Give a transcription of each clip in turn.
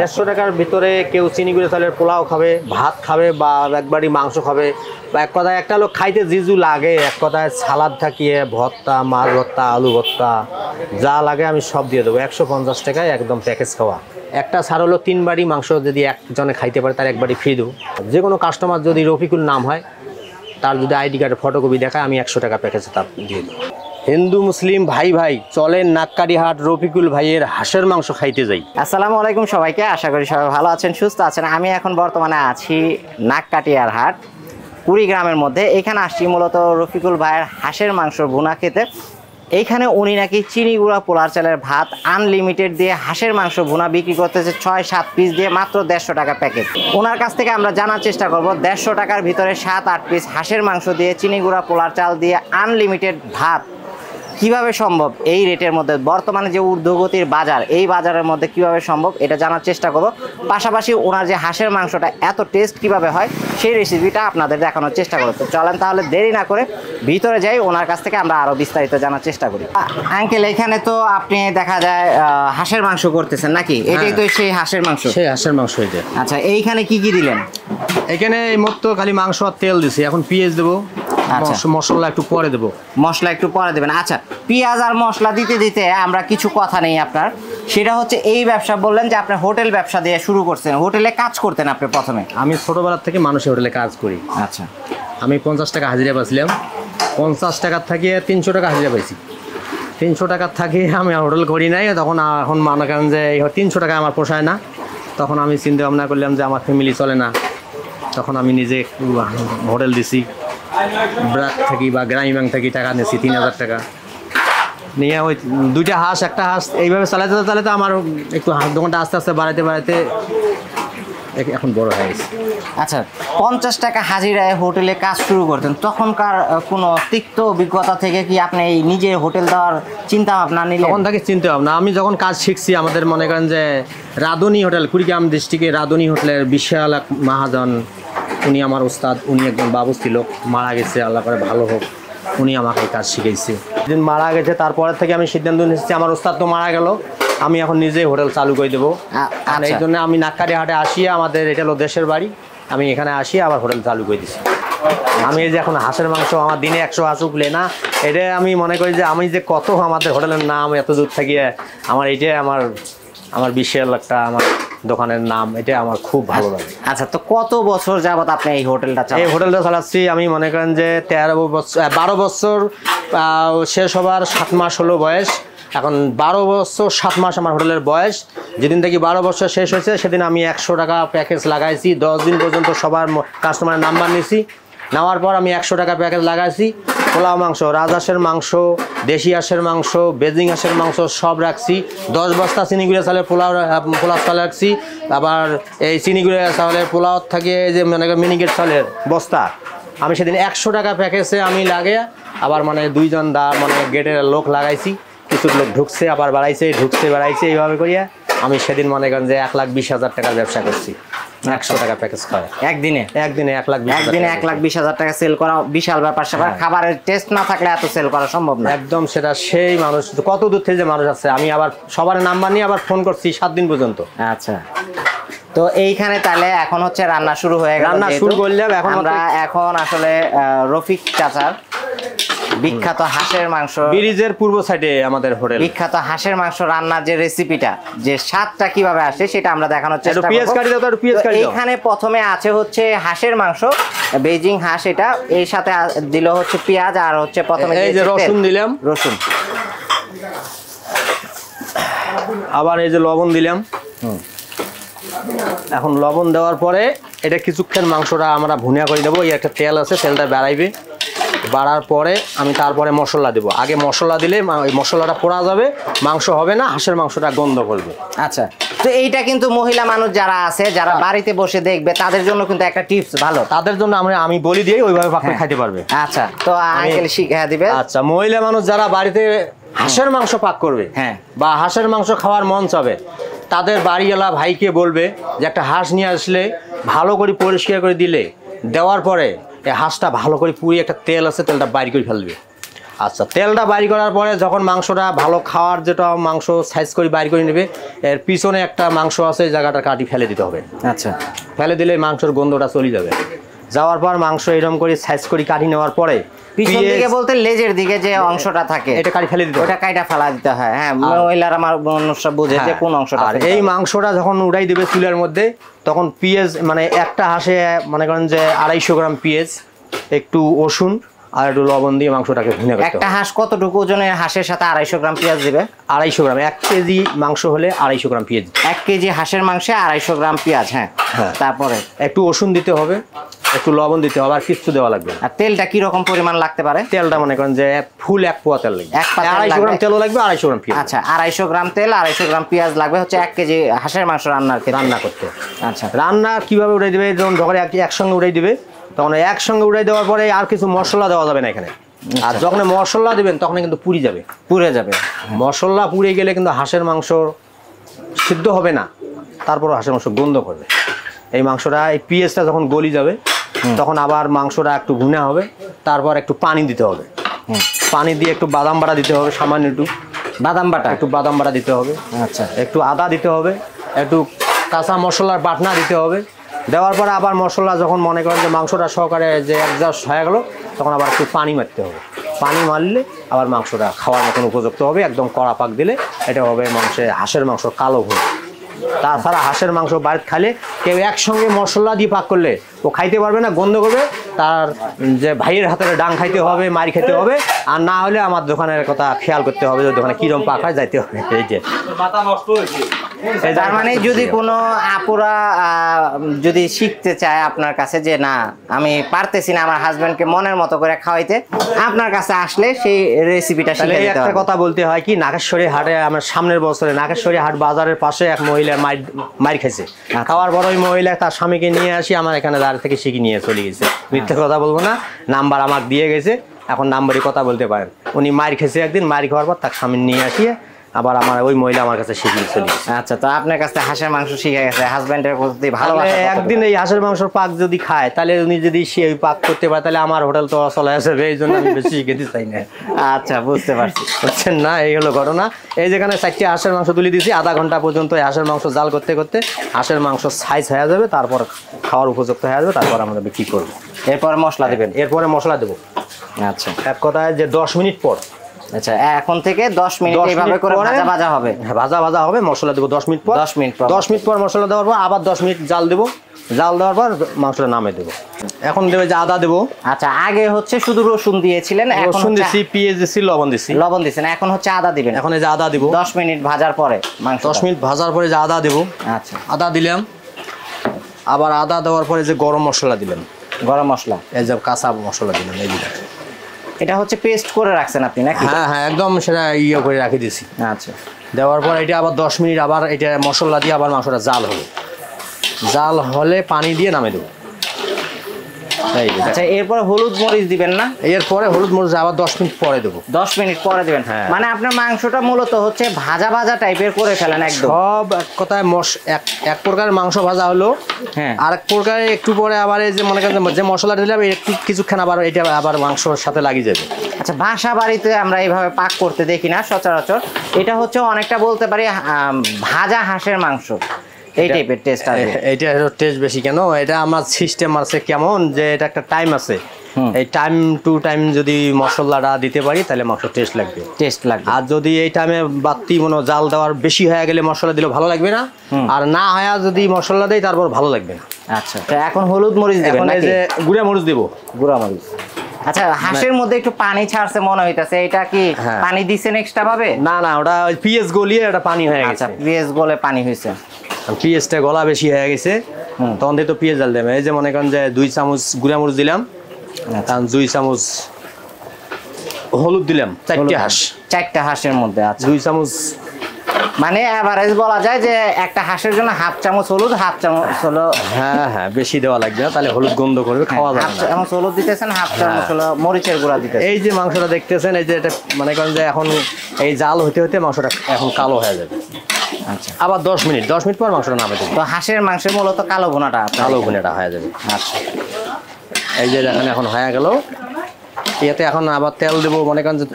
150 টাকার ভিতরে কেউ চিনি গুঁড়ো চালের পোলাও খাবে, ভাত খাবে, বা একবারই মাংস খাবে, বা এক কথায় একটা লোক খাইতে জিজু লাগে, এক কথায় সালাদ থাকিয়ে ভর্তা, মাছ ভর্তা, আলু ভর্তা যা লাগে আমি সব দিয়ে দেবো। 150 টাকায় একদম প্যাকেজ খাওয়া। একটা ছাড় হলো 3 বাড়ি মাংস যদি একজনে খাইতে পারে তার একবারই ফ্রি দেবো। যে কোনো কাস্টমার যদি রফিকুল নাম হয়, তার যদি আইডি কার্ডের ফটোকপি দেখায়, আমি 100 টাকা প্যাকেজে তার দিয়ে দেবো। হিন্দু মুসলিম ভাই ভাই চলেন নাককারিহাট রফিকুল ভাইয়ের হাঁসের মাংস খাইতে যাই। আসসালামু আলাইকুম সবাইকে, আশা করি সবাই ভালো আছেন, সুস্থ আছেন। আমি এখন বর্তমানে আছি নাককাটিয়ার হাট, কুড়িগ্রামের মধ্যে। এখানে আসছি মূলত রফিকুল ভাইয়ের হাঁসের মাংস ভুনা খেতে। এইখানে উনি নাকি চিনি গুঁড়া পোলার চালের ভাত আনলিমিটেড দিয়ে হাঁসের মাংস ভুনা বিক্রি করতেছে 6-7 পিস দিয়ে মাত্র 150 টাকা প্যাকেট। ওনার কাছ থেকে আমরা জানার চেষ্টা করব 150 টাকার ভিতরে 7-8 পিস হাঁসের মাংস দিয়ে চিনি গুঁড়া পোলার চাল দিয়ে আনলিমিটেড ভাত কিভাবে সম্ভব এই রেটের মধ্যে। বর্তমানে যে ঊর্ধ্বগতির বাজার, এই বাজারের মধ্যে কিভাবে সম্ভব এটা জানার চেষ্টা করব। পাশাপাশি ওনার যে হাঁসের মাংসটা এত টেস্ট কিভাবে হয় সেই রেসিপিটা আপনাদের দেখানোর চেষ্টা করব। তো চলেন তাহলে দেরি না করে ভিতরে যাই, ওনার কাছ থেকে আমরা আরো বিস্তারিত জানার চেষ্টা করি। আঙ্কেল, এখানে তো আপনি দেখা যায় হাঁসের মাংস করতেছেন নাকি? এটাই তো সেই হাঁসের মাংস? সেই হাঁসের মাংস এটা। আচ্ছা, এইখানে কি কি দিলেন? এখানে এই মতো খালি মাংস আর তেল দিছি, এখন পেঁয়াজ দেবো। মশলা একটু পরে দেবো। মশলা একটু পরে দেবেন। আচ্ছা, পেঁয়াজ আর মশলা দিতে দিতে আমরা কিছু কথা নেই আপনার, সেটা হচ্ছে এই ব্যবসা বললেন যে আপনি হোটেল ব্যবসা দিয়ে শুরু করছেন, হোটেলে কাজ করতেন আপনি প্রথমে? আমি ছোটবেলার থেকে মানুষের হোটেলে কাজ করি। আচ্ছা, আমি 50 টাকা হাজিরা পাইছিলাম, 50 টাকার থাকিয়ে 300 টাকা হাজিরা পাইছি। 300 টাকার থাকিয়ে আমি হোটেল করি নাই। তখন এখন মনে করেন যে 300 টাকা আমার পোষায় না। তখন আমি চিন্তা ভাবনা করলাম যে আমার ফ্যামিলি চলে না। তখন আমি নিজে হোটেল দিছি, ব্রাক থাকি বা গ্রামীণ ব্যাংক থেকে টাকা নিয়েছি 3000 টাকা নিয়ে। ওই 2টা হাঁস, একটা হাঁস এইভাবে চালাতে চালাতে আমার একটু হাঁস দোকানটা আস্তে আস্তে বাড়াতে বাড়াতে এখন বড় হয়ে গেছে। আচ্ছা, 50 টাকা হাজিরায় হোটেলে কাজ শুরু করতেন, তখনকার কোনো তিক্ত অভিজ্ঞতা থেকে কি আপনি এই নিজে হোটেল দেওয়ার চিন্তা ভাবনা নিলেন? তখন থেকে চিন্তা ভাবনা, আমি যখন কাজ শিখছি, আমাদের মনে করেন যে রাধুনী হোটেল, কুড়িগ্রাম ডিস্ট্রিক্টে রাধুনী হোটেলের বিশাল এক মহাজন, উনি আমার উস্তাদ, উনি একজন বাবু ছিল, মারা গেছে, আল্লাহ করে ভালো হোক। উনি আমাকে এই কাজ শিখেছে। যেদিন মারা গেছে তারপরে থেকে আমি সিদ্ধান্ত নিয়েছি, আমার উস্তাদ তো মারা গেল, আমি এখন নিজেই হোটেল চালু করে দেবো। আর এই জন্য আমি নাককারি হাটে আসি, আমাদের এটা হলো দেশের বাড়ি, আমি এখানে আসি আবার হোটেল চালু করে দিছি। আমি এই যে এখন হাঁসের মাংস আমার দিনে 100 হাঁস উঠলে না, এটা আমি মনে করি যে আমি যে কত আমাদের হোটেলের নাম এত দূর থাকিয়ে আমার এইটাই আমার বিশাল একটা আমার দোকানের নাম, এটা আমার খুব ভালো লাগে। আচ্ছা, তো কত বছর যাবত আপনি এই হোটেলটা চালাচ্ছেন? এই হোটেলটা চালাচ্ছি আমি মনে করেন যে 12 বছর শেষ হবার 7 মাস হলো বয়স। এখন 12 বছর 7 মাস আমার হোটেলের বয়স। যেদিন থেকে 12 বছর শেষ হয়েছে সেদিন আমি 100 টাকা প্যাকেজ লাগাইছি। 10 দিন পর্যন্ত সবার কাস্টমারের নাম্বার নিয়েছি, নেওয়ার পর আমি 100 টাকা প্যাকেজ লাগাইছি। পোলাও মাংস, রাজহাঁসের মাংস, দেশি হাঁসের মাংস, বেজিং হাঁসের মাংস সব রাখছি। 10 বস্তা চিনিগুড়া চালের পোলাও চাল রাখছি। আবার এই চিনিগুড়া চালের পোলাও থাকে যে মানে মিনিকেট চালের বস্তা, আমি সেদিন 100 টাকা প্যাকেজে আমি লাগে আবার মানে 2জন মানে গেটের লোক লাগাইছি। কিছু লোক ঢুকছে আবার বাড়াইছে, ঢুকছে বাড়াইছে, এইভাবে করিয়া আমি সেদিন মনে করেন যে 1,20,000 টাকার ব্যবসা করছি। 100 টাকা প্যাকেজ খায় একদিনে 1,20,000 টাকা সেল করা বিশাল ব্যাপার। খাবারের টেস্ট না থাকলে এত সেল করা সম্ভব না। একদম, সেটা সেই মানুষ কত দূর থেকে যে মানুষ আছে। আমি আবার সবার নাম্বার নিয়ে আবার ফোন করছি 7 দিন পর্যন্ত। আচ্ছা, তো এইখানে তাহলে এখন হচ্ছে রান্না শুরু হয়ে গেল। রান্না শুরু করলাম। এখন আসলে রফিক চাচার বিখ্যাত হাঁসের মাংস, ব্রিজের পূর্ব সাইডে আমাদের হোটেল, বিখ্যাত হাঁসের মাংস রান্নার যে রেসিপিটা, যে স্বাদটা কিভাবে আসে সেটা আমরা দেখানোর চেষ্টা করব। এখানে প্রথমে আছে হচ্ছে হাঁসের মাংস, বেজিং হাঁস, এটা এর সাথে দিল হচ্ছে পেঁয়াজ আর হচ্ছে প্রথমে এই যে রসুন দিলাম, রসুন, আবার এই যে লবণ দিলাম। এখন লবণ দেওয়ার পরে এটা কিছুক্ষণ মাংসটা আমরা ভুনিয়া করে দেবো। এই একটা তেল আছে, তেলটা বাড়াইবে, বাড়ার পরে আমি তারপরে মশলা দেবো। আগে মশলা দিলে ওই মশলাটা পোড়া যাবে, মাংস হবে না, হাঁসের মাংসটা গন্ধ করবে। আচ্ছা, তো এইটা কিন্তু মহিলা মানুষ যারা আছে, যারা বাড়িতে বসে দেখবে, তাদের জন্য কিন্তু একটা টিপস ভালো। তাদের জন্য আমি বলি দিই, ওইভাবে খাইতে পারবে। আচ্ছা, তো আঙ্কেল শিখিয়ে দিবে। আচ্ছা, মহিলা মানুষ যারা বাড়িতে হাঁসের মাংস পাক করবে, হ্যাঁ, বা হাঁসের মাংস খাওয়ার মন চাবে, তাদের বাড়িওয়ালা ভাইকে বলবে যে একটা হাঁস নিয়ে আসলে ভালো করে পরিষ্কার করে দিলে, দেওয়ার পরে এই হাঁসটা ভালো করে পুড়িয়ে একটা তেল আছে, তেলটা বাইর করে ফেলবে। আচ্ছা, তেলটা বাইর করার পরে যখন মাংসটা ভালো খাওয়ার যেটা মাংস সাইজ করে বাইর করে নেবে, এর পিছনে একটা মাংস আছে, এই জায়গাটা কাটি ফেলে দিতে হবে। আচ্ছা, ফেলে দিলে মাংসের গন্ধটা চলে যাবে। যাওয়ার পর মাংস এরকম করে সাইজ করে কাটি নেওয়ার পরে পিছন দিকে বলতে লেজের দিকে যে অংশটা থাকে এটা কাটি ফেলে দিতে হবে। ওটা কাইটা ফেলা দিতে হয়। হ্যাঁ, মহিলারা আমার মানুষরা বুঝে যে কোন অংশটা। আর এই মাংসটা যখন উড়াই দেবে চুলের মধ্যে, তখন পেঁয়াজ মানে একটা হাঁসে মনে করেন যে 250 গ্রাম পেঁয়াজ, একটু রসুন আর একটু লবণ দিয়ে মাংসটাকে ভুনে করতে একটা হবে। হাঁস কতটুকু ওজনের হাঁসের সাথে 250 গ্রাম পেঁয়াজ দিবে? 250 গ্রাম, 1 কেজি মাংস হলে 250 গ্রাম পেঁয়াজ। 1 কেজি হাঁসের মাংসে 250 গ্রাম পেঁয়াজ। হ্যাঁ, হ্যাঁ। তারপরে একটু রসুন দিতে হবে, একটু লবণ দিতে হবে, আর কিচ্ছু দেওয়া লাগবে না। আর তেলটা কি রকম পরিমাণ লাগতে পারে? তেলটা মনে করেন যে ফুল 1 পোয়া তেল লাগবে। 1 পা তেল 250 গ্রাম লাগবে। তেলও লাগবে, 250 গ্রাম পেঁয়াজ। আচ্ছা, 250 গ্রাম তেল, 250 গ্রাম পেঁয়াজ লাগবে হচ্ছে 1 কেজি হাঁসের মাংস রান্নার ক্ষেত্রে। রান্না করতে। আচ্ছা, রান্না কিভাবে উড়াই দেবে, যখন একসঙ্গে উড়াই দিবে, তখন একসঙ্গে উড়াই দেওয়ার পরে আর কিছু মশলা দেওয়া যাবে না এখানে। আর যখন মশলা দিবেন তখন কিন্তু পুড়ে যাবে। পুড়ে যাবে। মশলা পুড়ে গেলে কিন্তু হাঁসের মাংস সিদ্ধ হবে না, তারপরও হাঁসের মাংস গন্ধ করবে। এই মাংসটা, এই পেঁয়াজটা যখন গলি যাবে, তখন আবার মাংসটা একটু ভুনা হবে, তারপর একটু পানি দিতে হবে। পানি দিয়ে একটু বাদাম বাটা দিতে হবে, সামান্য একটু বাদাম বাটা, একটু বাদাম বাটা দিতে হবে। আচ্ছা, একটু আদা দিতে হবে, একটু কাঁচা মশলার বাটনা দিতে হবে। দেওয়ার পরে আবার মশলা যখন মনে করেন যে মাংসটা সহকারে যে অ্যাডজাস্ট হয়ে গেল, তখন আবার একটু পানি মারতে হবে। পানি মারলে আবার মাংসটা খাওয়ার মতন উপযুক্ত হবে। একদম কড়া পাক দিলে এটা হবে হাঁসের মাংস কালো ভুল। তাছাড়া হাঁসের মাংস বাড়িতে খাইলে কেউ একসঙ্গে মশলা দিয়ে পাক করলে ও খাইতে পারবে না, গন্ধ করবে। তার যে ভাইয়ের হাতের ডাং খাইতে হবে, মারি খেতে হবে। আর না হলে আমার দোকানের কথা খেয়াল করতে হবে, যে দোকানে কিরম পাক হয় যাইতে হবে। এই যে তার মানে যদি কোনো আপুরা যদি শিখতে চায় আপনার কাছে যে না আমি পারতেছি না আমার হাজবেন্ডকে মনের মতো করে খাওয়াইতে, আপনার কাছে আসলে সেই রেসিপিটা শিখে নিতে একটা হবে। কথা বলতে হয় কি, নাগেশ্বরী হাটে আমার সামনের বছরে নাগেশ্বরী হাট বাজারের পাশে এক মহিলা মাইর খাইছে। খাওয়ার পর ওই মহিলা তার স্বামীকে নিয়ে আসি আমার এখানে দাঁড় থেকে শিখে নিয়ে চলে গেছে। মিথ্যে কথা বলবো না, নাম্বার আমাকে দিয়ে গেছে, এখন নাম্বারই কথা বলতে পারেন। উনি মাইর খেয়েছে একদিন, মাইর খাওয়ার পর তার স্বামী নিয়ে আসিয়ে আবার আমার ওই মহিলা আমার কাছে শিখিয়ে চলে গেছে। আচ্ছা, তো আপনার কাছে হাঁসের মাংস শিখে গেছে, হাজবেন্ডের প্রতি ভালোবাসা কতটুকু? একদিন এই হাঁসের মাংসের পাক যদি খায়, তাহলে উনি যদি সে পাক করতে পারে, তাহলে আমার হোটেল তো চলে আসবে। এই জন্য আমি বেশি খেতে চাই না। আচ্ছা, বুঝতে পারছি। বুঝছেন না, এই হলো ঘটনা। এই যেখানে 4টি হাঁসের মাংস তুলে দিয়েছি, আধা ঘন্টা পর্যন্ত এই হাঁসের মাংস জাল করতে করতে হাঁসের মাংস সাইজ হয়ে যাবে, তারপর খাওয়ার উপযুক্ত হয়ে যাবে, তারপর আমরা বিক্রি করবো। এরপর মশলা দিবেন? এরপরে মশলা দেবো। আচ্ছা, এক কথায় যে 10 মিনিট পর। আচ্ছা, এখন থেকে 10 মিনিট 10 এইভাবে মিনিট করে পরে ভাজা ভাজা হবে। হ্যাঁ, ভাজা হবে, মশলা দেবো 10 মিনিট পর। 10 মিনিট পর 10 মিনিট পর মশলা দেওয়ার পর আবার 10 মিনিট জাল দেবো। জাল দেওয়ার পর মাংসটা নামিয়ে দেবো। এখন দেবে যে আদা দেবো। আচ্ছা, আগে হচ্ছে শুধু রসুন দিয়েছিলেন, এখন রসুন দিচ্ছি, পেঁয়াজ দিচ্ছি, লবণ দিচ্ছি। লবণ দিয়েছেন, এখন হচ্ছে আদা দিবেন। এখন এই যে আদা দিব 10 মিনিট ভাজার পরে মাংস। 10 মিনিট ভাজার পরে যে আদা দেবো। আচ্ছা, আদা দিলাম, আবার আদা দেওয়ার পরে যে গরম মশলা দিলাম, গরম মশলা, এই যে কাঁচা মশলা দিলাম, এই দিলাম। এটা হচ্ছে পেস্ট করে রাখছেন আপনি নাকি? হ্যাঁ হ্যাঁ, একদম সেটা করে রাখি দিছি। আচ্ছা, দেওয়ার পর এটা আবার 10 মিনিট আবার এটা মশলা দিয়ে আবার মাংসটা জাল হবে। জাল হলে পানি দিয়ে নামিয়ে দেবো। এই যে আচ্ছা, এরপর হলুদ মরিচ দিবেন না? এরপরে হলুদ মরিচ আবার 10 মিনিট পরে দেবো। 10 মিনিট পরে দিবেন। হ্যাঁ। মানে আপনার মাংসটা মূলত হচ্ছে ভাজা ভাজা টাইপের করে ফেলেন একদম। সব এক কথায় এক প্রকারের মাংস ভাজা হলো, হ্যাঁ, আর এক প্রকারে একটু পরে আবার এই যে মনে করেন যে মশলাটা দিলাম, একটু কিছুক্ষণ আবার এটা আবার মাংসর সাথে লাগিয়ে যাবে। আচ্ছা, বাসা বাড়িতে আমরা এইভাবে পাক করতে দেখি না সচরাচর। এটা হচ্ছে অনেকটা বলতে পারি ভাজা হাঁসের মাংস, এই টাইপের টেস্ট আছে। এটা টেস্ট বেশি কেন, এটা আমার সিস্টেম আছে কেমন, যে এটা একটা টাইম আছে। এই টাইম টু টাইম যদি মশলাটা দিতে পারি, তাহলে মাংস টেস্ট লাগবে। আর যদি এই টাইমে বাড়তি মনে জাল দেওয়ার বেশি হয়ে গেলে মশলা দিলে ভালো লাগবে না, আর না হয় যদি মশলা দেয় তারপর ভালো লাগবে না। আচ্ছা, তো এখন হলুদ মরিচ দিবেন নাকি? এই যে গুঁড়া মরিচ দেবো। গুঁড়া মরিচ। আচ্ছা, হাঁসের মধ্যে একটু পানি ছাড়ছে মনে হইতাছে, এটা কি পানি দিছেন এক্সট্রা ভাবে? না না, ওটা পেঁয়াজ গলিয়ে এটা পানি হয়ে গেছে। আচ্ছা, পেঁয়াজ গলে পানি হয়েছে, পেঁয়াজটা গলা বেশি হয়ে গেছে, তখন দিয়ে তো পেঁয়াজ জাল দেবে। এই যে মনে করেন যে 2 চামচ গুঁড়া মরিচ দিলাম, 2 চামচ হলুদ দিলাম, 4টা হাঁসের মধ্যে। আচ্ছা, 2 চামচ মানে এভারেজ বলা যায় যে একটা হাঁসের জন্য হাফ চামচ হলুদ, হাফ চামচ হলো। হ্যাঁ হ্যাঁ, বেশি দেওয়া লাগবে না, তাহলে হলুদ গন্ধ করবে, খাওয়া যাবে হাফ না। চামচ হলুদ দিতেছেন, হাফ চামচ হলো মরিচের গুঁড়া দিতেছেন। এই যে মাংসটা দেখতেছেন, এই যে এটা মনে করেন যে এখন এই জাল হতে হতে মাংসটা এখন কালো হয়ে যাবে। আচ্ছা, আবার 10 মিনিট পর মাংসটা নামে দেবো। তো হাঁসের মাংসের মূলত কালো ভুনাটা কালো ভুনাটা হয়ে যাবে। আচ্ছা, এই যে দেখেন এখন হয়ে গেল, এতে এখন আবার তেল দেবো, মনে করেন যে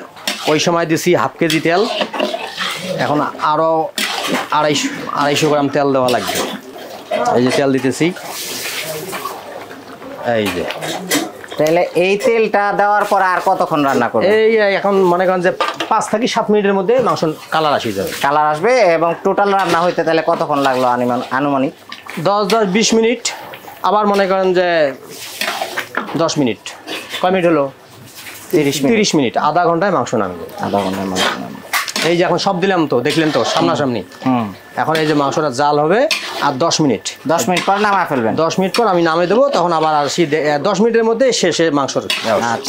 ওই সময় দিছি হাফ কেজি তেল, এখন আরও 250 গ্রাম তেল দেওয়া লাগবে। এই যে তেল দিতেছি, এই যে। তাহলে এই তেলটা দেওয়ার পর আর কতক্ষণ রান্না করব? এই এখন মনে করেন যে 5 থেকে 7 মিনিটের মধ্যে মাংস কালার আসে যাবে। কালার আসবে। এবং টোটাল রান্না হইতে তাহলে কতক্ষণ লাগলো আনুমানিক? 10-20 মিনিট। আবার মনে করেন যে 10 মিনিট। কয় মিনিট হলো? 30 মিনিট। আধা ঘন্টায় মাংস নামবে। আধা ঘন্টায় মাংস নামবে। এই যে এখন সব দিলাম তো, দেখলেন তো সামনাসামনি। এখন এই যে মাংসটা জাল হবে আর 10 মিনিট। 10 মিনিট পর নামা ফেলবেন? 10 মিনিট পর আমি নামে দেবো, তখন আবার আসি 10 মিনিটের মধ্যে শেষে মাংসর।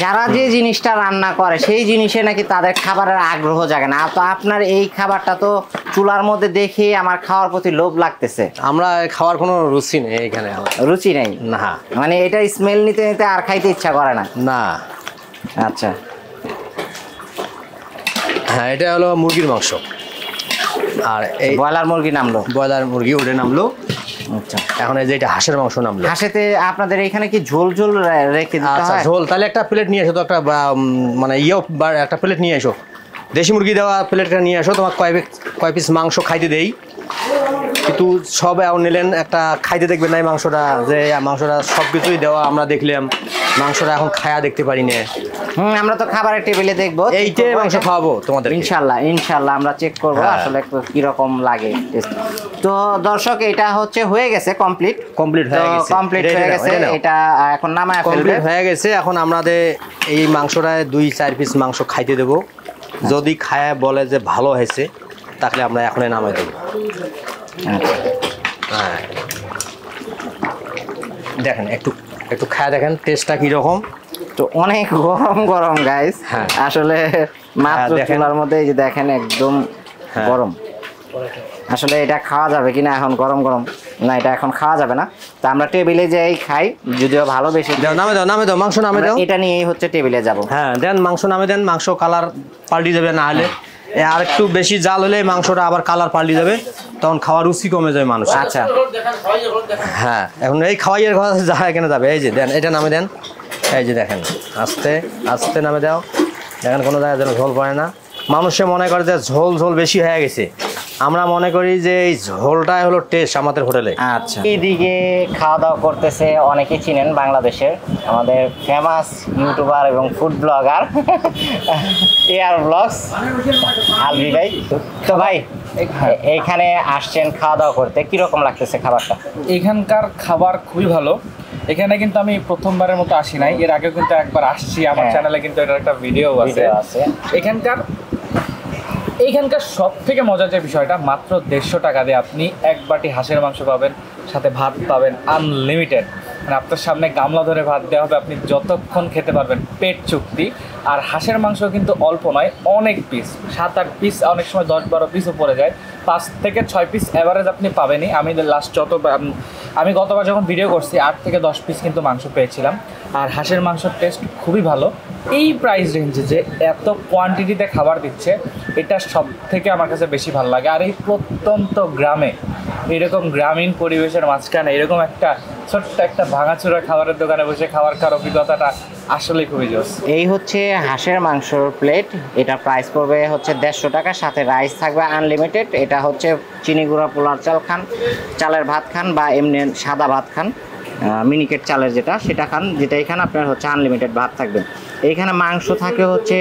যারা যে জিনিসটা রান্না করে সেই জিনিসে নাকি তাদের খাবারের আগ্রহ জাগে না, তো আপনার এই খাবারটা তো চুলার মধ্যে দেখে আমার খাওয়ার প্রতি লোভ লাগতেছে। আমরা খাওয়ার কোনো রুচি নেই এখানে। রুচি নেই না, মানে এটা স্মেল নিতে নিতে আর খাইতে ইচ্ছা করে না? না। আচ্ছা, হ্যাঁ, এটা হলো মুরগির মাংস। আর এই ব্রয়লার মুরগি নামলো, ব্রয়লার মুরগি ওটা নামলো। আচ্ছা, এখন এই যে এটা হাঁসের মাংস নামলো। হাঁসেতে আপনাদের এখানে কি ঝোল ঝোল রেখে দিতে আচ্ছা, হয়? ঝোল তাহলে একটা প্লেট নিয়ে এসো তো, একটা মানে একটা প্লেট নিয়ে এসো, দেশি মুরগি দেওয়া প্লেটটা নিয়ে এসো। তোমার কয় পিস মাংস খাইতে দেই, কিন্তু সব নিলেন একটা খাইতে দেখবেন না এই মাংসটা, যে মাংসটা সব কিছুই দেওয়া আমরা দেখলাম, মাংসটা এখন খায়া দেখতে পারি না। আমরা তো খাবারের টেবিলে দেখবো, এইটাই মাংস খাওয়াবো তোমাদের। ইনশাল্লাহ আমরা চেক করবো আসলে কিরকম লাগে। তো দর্শক, এটা হচ্ছে হয়ে গেছে, কমপ্লিট হয়ে গেছে। এটা এখন নামায় ফেলবে। হয়ে গেছে। এখন আমাদের এই মাংসটায় 2-4 পিস মাংস খাইতে দেবো। যদি খায় বলে যে ভালো হয়েছে, তাহলে আমরা এখনই নামাই দেবো। হ্যাঁ, দেখেন একটু খায় দেখেন টেস্টটা কিরকম। তো অনেক গরম গরম গাইস। হ্যাঁ, আসলে মাত্র চুলার মধ্যে এই যে দেখেন একদম গরম। আসলে এটা খাওয়া যাবে কিনা এখন গরম গরম? না, এটা এখন খাওয়া যাবে না। তো আমরা টেবিলে যেই খাই, যদিও ভালো বেশি। নামে দাও মাংস, নামে দাও। এটা নিয়েই হচ্ছে টেবিলে যাব। হ্যাঁ, দেন মাংস নামে দেন। মাংস কালার পাল্টি যাবে, না হলে আর একটু বেশি জাল হলে মাংসটা আবার কালার পাল্টি যাবে, তখন খাওয়ার রুচি কমে যায় মানুষ। আচ্ছা, হ্যাঁ, এখন এই খাওয়াইয়ের কথা যা এখানে যাবে। এই যে দেন, এটা নামে দেন। এই যে দেখেন, আস্তে আস্তে নামে দাও। দেখেন কোনো জায়গায় যেন ঝোল পড়ে না। মানুষে মনে করে যে ঝোল বেশি হয়ে গেছে, আমরা মনে করি যে এই ঝোলটাই হলো টেস্ট আমাদের হোটেলে। আচ্ছা, এইদিকে খাওয়া দাওয়া করতেছে, অনেকেই চিনেন বাংলাদেশের আমাদের ফেমাস ইউটিউবার এবং food blogger Air Blogs Alvi ভাই। তো ভাই, এইখানে আসছেন খাওয়া দাওয়া করতে, কিরকম লাগতেছে খাবারটা? এখানকার খাবার খুবই ভালো। এখানে কিন্তু আমি প্রথমবারের মতো আসি নাই, এর আগে কিন্তু একবার আসছি। আমার চ্যানেলে কিন্তু এটার একটা ভিডিও আছে। এইখানকার সব থেকে মজার যে বিষয়টা, মাত্র 150 টাকা দিয়ে আপনি এক বাটি হাঁসের মাংস পাবেন, সাথে ভাত পাবেন আনলিমিটেড। মানে আপনার সামনে গামলা ধরে ভাত দেওয়া হবে, আপনি যতক্ষণ খেতে পারবেন, পেট চুক্তি। আর হাঁসের মাংস কিন্তু অল্প নয়, অনেক পিস, 7-8 পিস, অনেক সময় 10-12 পিসও পড়ে যায়। 5 থেকে 6 পিস অ্যাভারেজ আপনি পাবেনই। আমি গতবার যখন ভিডিও করছি 8 থেকে 10 পিস কিন্তু মাংস পেয়েছিলাম। আর হাঁসের মাংসের টেস্ট খুবই ভালো। এই প্রাইস রেঞ্জে যে এত কোয়ান্টিটিতে খাবার দিচ্ছে, এটা সব থেকে আমার কাছে বেশি ভালো লাগে। আর এই প্রত্যন্ত গ্রামে, এরকম গ্রামীণ পরিবেশের মাঝখানে এরকম একটা ছোট্ট একটা ভাঙাচোরা খাবারের দোকানে বসে খাবার খাওয়ার অভিজ্ঞতাটা আসলে খুবই জোস। এই হচ্ছে হাঁসের মাংসর প্লেট। এটা প্রাইস পড়বে হচ্ছে 150 টাকা, সাথে রাইস থাকবে আনলিমিটেড। এটা হচ্ছে চিনি গুঁড়া পোলার চাল খান, চালের ভাত খান, বা এমনি সাদা ভাত খান, মিনিকেট চালের সেটা খান, যেটা এখানে আপনার হচ্ছে আনলিমিটেড ভাত থাকবে। এইখানে মাংস থাকে হচ্ছে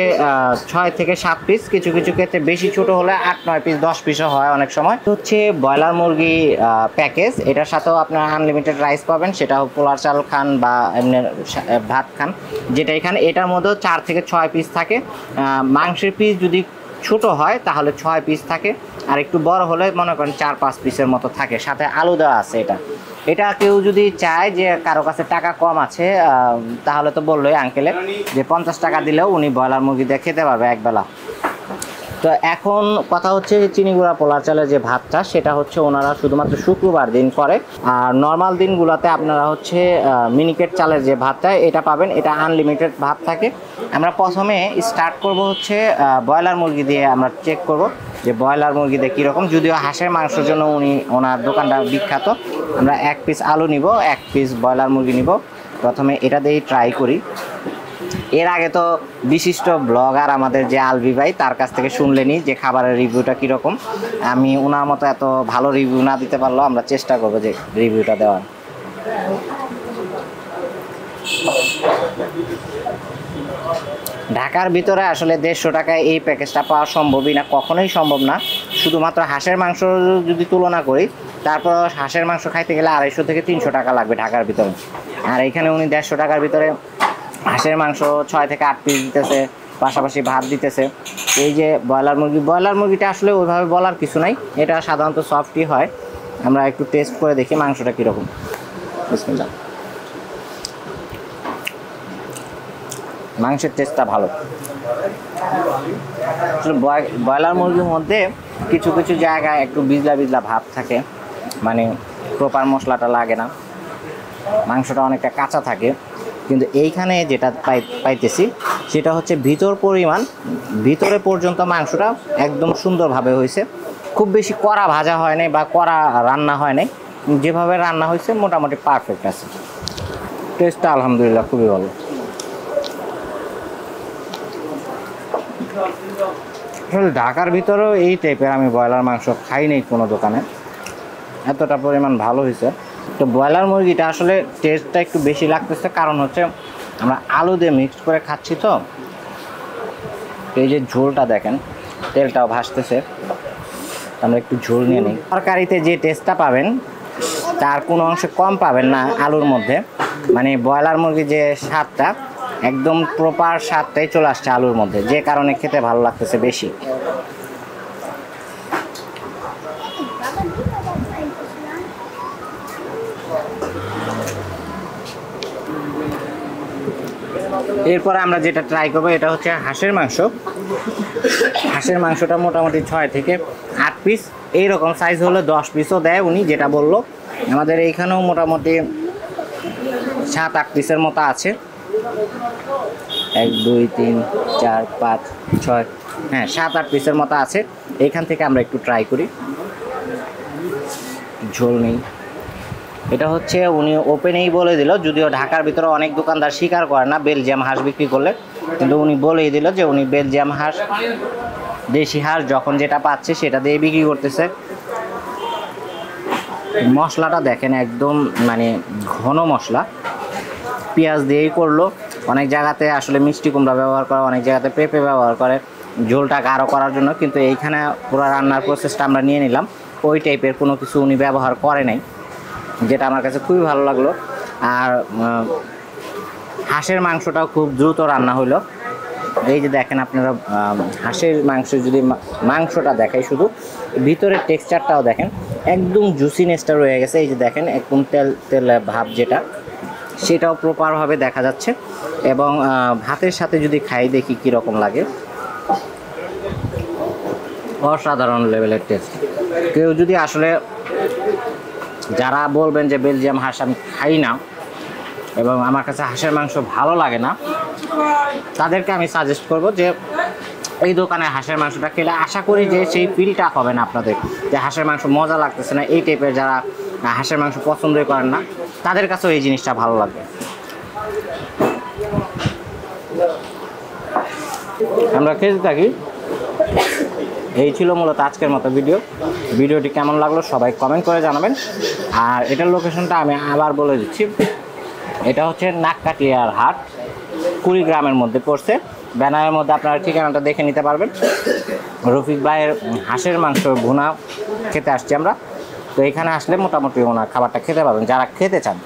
6 থেকে 7 পিস, কিছু কিছু ক্ষেত্রে বেশি ছোট হলে 8-9 পিস 10 পিসও হয় অনেক সময়। হচ্ছে ব্রয়লার মুরগি প্যাকেজ, এটার সাথেও আপনার আনলিমিটেড রাইস পাবেন, সেটা পোলার চাল খান বা এমনি ভাত খান, যেটা এখানে এটার মধ্যেও 4 থেকে 6 পিস থাকে। মাংসের পিস যদি ছোট হয় তাহলে 6 পিস থাকে, আর একটু বড় হলে মনে করেন 4-5 পিসের মতো থাকে, সাথে আলু দেওয়া আছে। এটা কেউ যদি চায় যে কারো কাছে টাকা কম আছে, তাহলে তো বললোই আঙ্কেলে যে 50 টাকা দিলেও উনি ব্রয়লার মুরগি দিয়ে খেতে পারবে একবেলা। তো এখন কথা হচ্ছে চিনি গুঁড়া পোলার চালের যে ভাতটা, সেটা হচ্ছে ওনারা শুধুমাত্র শুক্রবার দিন করে। আর নর্মাল দিনগুলোতে আপনারা হচ্ছে মিনিকেট চালের যে ভাতটা, এটা পাবেন। এটা আনলিমিটেড ভাত থাকে। আমরা প্রথমে স্টার্ট করব হচ্ছে ব্রয়লার মুরগি দিয়ে। আমরা চেক করব যে ব্রয়লার মুরগি দিয়ে কীরকম, যদিও হাঁসের মাংসের জন্য ওনার দোকানটা বিখ্যাত। আমরা 1 পিস আলু নিব, 1 পিস ব্রয়লার মুরগি নিব। প্রথমে এটা দিয়েই ট্রাই করি। এর আগে তো বিশিষ্ট ব্লগার আমাদের যে আলভি ভাই, তার কাছ থেকে শুনলেনি যে খাবারের রিভিউটা কীরকম। আমি ওনার মতো এত ভালো রিভিউ না দিতে পারলেও আমরা চেষ্টা করবো যে রিভিউটা দেওয়ার। ঢাকার ভিতরে আসলে 150 টাকায় এই প্যাকেজটা পাওয়া সম্ভবই না, কখনোই সম্ভব না। শুধুমাত্র হাঁসের মাংস যদি তুলনা করি, তারপর হাঁসের মাংস খাইতে গেলে 250 থেকে 300 টাকা লাগবে ঢাকার ভিতরে। আর এখানে উনি 150 টাকার ভিতরে হাঁসের মাংস 6 থেকে 8 পিস দিতেছে, পাশাপাশি ভাত দিতেছে। এই যে ব্রয়লার মুরগিটা আসলে ওইভাবে বলার কিছু নাই, এটা সাধারণত সফটই হয়। আমরা একটু টেস্ট করে দেখি মাংসটা কীরকম। বিসমিল্লাহ। মাংসের টেস্টটা ভালো। ব্রয়লার মুরগির মধ্যে কিছু কিছু জায়গায় একটু বিজলা ভাব থাকে, মানে প্রপার মশলাটা লাগে না, মাংসটা অনেকটা কাঁচা থাকে। কিন্তু এইখানে যেটা পাইতেছি সেটা হচ্ছে ভিতরে পর্যন্ত মাংসটা একদম সুন্দরভাবে হয়েছে। খুব বেশি কড়া ভাজা হয় নাই বা কড়া রান্না হয় নাই, যেভাবে রান্না হয়েছে মোটামুটি পারফেক্ট আছে। টেস্টটা আলহামদুলিল্লাহ খুবই ভালো। আসলে ঢাকার ভিতরেও এই টাইপের আমি ব্রয়লার মাংস খাই নাই কোনো দোকানে, এতটা পরিমাণ ভালো হয়েছে। তো ব্রয়লার মুরগিটা আসলে টেস্টটা একটু বেশি লাগতেছে, কারণ হচ্ছে আমরা আলু দিয়ে মিক্স করে খাচ্ছি। তো এই যে ঝোলটা দেখেন, তেলটাও ভাসতেছে, আমরা একটু ঝোল নিয়ে নিই। তরকারিতে যে টেস্টটা পাবেন তার কোনো অংশে কম পাবেন না আলুর মধ্যে। মানে ব্রয়লার মুরগির যে স্বাদটা একদম প্রপার স্বাদটাই চলে আসছে আলুর মধ্যে, যে কারণে খেতে ভালো লাগতেছে বেশি। এরপরে আমরা যেটা ট্রাই করবো এটা হচ্ছে হাঁসের মাংস। হাঁসের মাংসটা মোটামুটি 6 থেকে 8 পিস, এইরকম সাইজ হলে 10 পিসও দেয় উনি যেটা বললো। আমাদের এইখানেও মোটামুটি 7-8 পিসের মতো আছে। 1 2 3 4 5 6, হ্যাঁ 7-8 পিসের মতো আছে। এইখান থেকে আমরা একটু ট্রাই করি, ঝোল নেই। এটা হচ্ছে উনি ওপেনেই বলে দিল, যদিও ঢাকার ভিতরে অনেক দোকানদার স্বীকার করে না বেলজিয়াম হাঁস বিক্রি করলে, কিন্তু উনি বলেই দিল যে উনি বেলজিয়াম হাঁস, দেশি হাঁস যখন যেটা পাচ্ছে সেটা দিয়ে বিক্রি করতেছে। মশলাটা দেখেন একদম মানে ঘন মশলা, পেঁয়াজ দিয়েই করলো। অনেক জায়গাতে আসলে মিষ্টি কুমড়া ব্যবহার করে, অনেক জায়গাতে পেঁপে ব্যবহার করে ঝোলটা গাঢ় করার জন্য, কিন্তু এইখানে পুরো রান্নার প্রসেসটা আমরা নিয়ে নিলাম। ওই টাইপের কোনো কিছু উনি ব্যবহার করে নাই, যেটা আমার কাছে খুবই ভালো লাগলো। আর হাঁসের মাংসটাও খুব দ্রুত রান্না হলো। এই যে দেখেন আপনারা, হাঁসের মাংস যদি মাংসটা দেখাই, শুধু ভিতরের টেক্সচারটাও দেখেন, একদম জুসিনেসটা রয়ে গেছে। এই যে দেখেন একদম তেল ভাব যেটা, সেটাও প্রপারভাবে দেখা যাচ্ছে। এবং ভাতের সাথে যদি খাই দেখি কীরকম লাগে, অসাধারণ লেভেলের টেস্ট। কেউ যদি আসলে যারা বলবেন যে বেলজিয়াম হাঁস আমি খাই না এবং আমার কাছে হাঁসের মাংস ভালো লাগে না, তাদেরকে আমি সাজেস্ট করব যে এই দোকানে হাঁসের মাংসটা খেলে আশা করি যে সেই ফিলটা হবে না আপনাদের, যে হাঁসের মাংস মজা লাগতেছে না। এই টাইপের যারা হাঁসের মাংস পছন্দই করেন না, তাদের কাছেও এই জিনিসটা ভালো লাগবে। আমরা খেতে থাকি। এই ছিল মূলত আজকের মতো ভিডিওটি কেমন লাগলো সবাই কমেন্ট করে জানাবেন। আর এটার লোকেশনটা আমি আবার বলে দিচ্ছি, এটা হচ্ছে নাককাটিয়ার হাট, কুড়িগ্রামের মধ্যে পড়ছে। ব্যানারের মধ্যে আপনারা ঠিকানাটা দেখে নিতে পারবেন। রফিক ভাইয়ের হাঁসের মাংস ভুনা খেতে আসছি আমরা, তো এখানে আসলে মোটামুটি ওনার খাবারটা খেতে পারবেন যারা খেতে চান।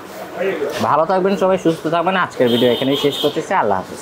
ভালো থাকবেন সবাই, সুস্থ থাকবেন। আজকের ভিডিও এখানেই শেষ করতেছি। আল্লাহ হাফেজ।